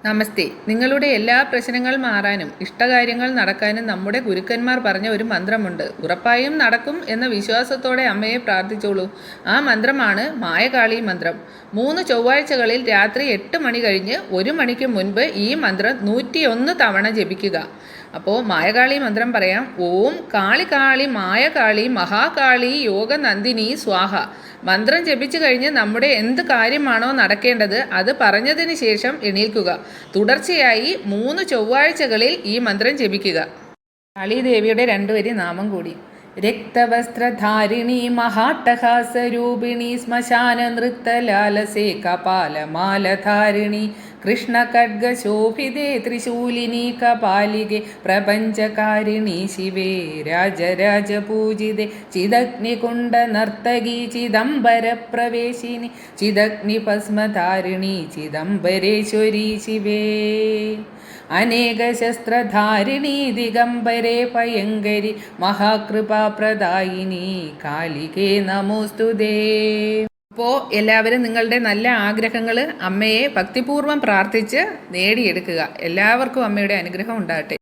നമസ്തേ. നിങ്ങളുടെ എല്ലാ പ്രശ്നങ്ങൾ മാറാനും ഇഷ്ടകാര്യങ്ങൾ നടക്കാനും നമ്മുടെ ഗുരുക്കന്മാർ പറഞ്ഞ ഒരു മന്ത്രമുണ്ട്. ഉറപ്പായും നടക്കും എന്ന വിശ്വാസത്തോടെ അമ്മയെ പ്രാർത്ഥിച്ചോളൂ. ആ മന്ത്രമാണ് മായകാളി മന്ത്രം. 3 ചൊവ്വാഴ്ചകളിൽ രാത്രി 8 മണി കഴിഞ്ഞ് 1 മണിക്ക് മുൻപ് ഈ മന്ത്രം 101 തവണ ജപിക്കുക. അപ്പോൾ മായകാളി മന്ത്രം പറയാം. ഓം കാളി കാളി മായകാളി മഹാകാളി യോഗനന്ദിനി സ്വാഹ. മന്ത്രം ജപിച്ചു കഴിഞ്ഞ് നമ്മുടെ എന്ത് കാര്യമാണോ നടക്കേണ്ടത് അത് പറഞ്ഞതിന് ശേഷം എണീൽക്കുക. തുടർച്ചയായി 3 ചൊവ്വാഴ്ചകളിൽ ഈ മന്ത്രം ജപിക്കുക. കാളീദേവിയുടെ 2 വരി നാമം കൂടി. രക്തവസ്ത്രധാരിണി മഹാട്ടഹാസരൂപിണി ശ്മശാന നൃത്തലാലസേ കപാലമാലധാരിണി കൃഷ്ണഖഡ്ഗശോഭിതേ ത്രിശൂലിനി കപാലികെ പ്രപഞ്ചകാരിണി ശിവേ രാജരാജപൂജിതേ ചിദഗ്നികുണ്ഡ നർത്തകി ചിദംബരപ്രവേശിനി ചിദഗ്നിഭസ്മധാരിണി ചിദംബരേശ്വരി ശിവേ അനേകശസ്ത്രധാരിണി ദിഗംബരേ ഭയങ്കരി മഹാകൃപാപ്രദായിനി കാലികേ നമോസ്തുതേ. അപ്പോൾ എല്ലാവരും നിങ്ങളുടെ നല്ല ആഗ്രഹങ്ങൾ അമ്മയെ ഭക്തിപൂർവ്വം പ്രാർത്ഥിച്ച് നേടിയെടുക്കുക. എല്ലാവർക്കും അമ്മയുടെ അനുഗ്രഹം ഉണ്ടാകട്ടെ.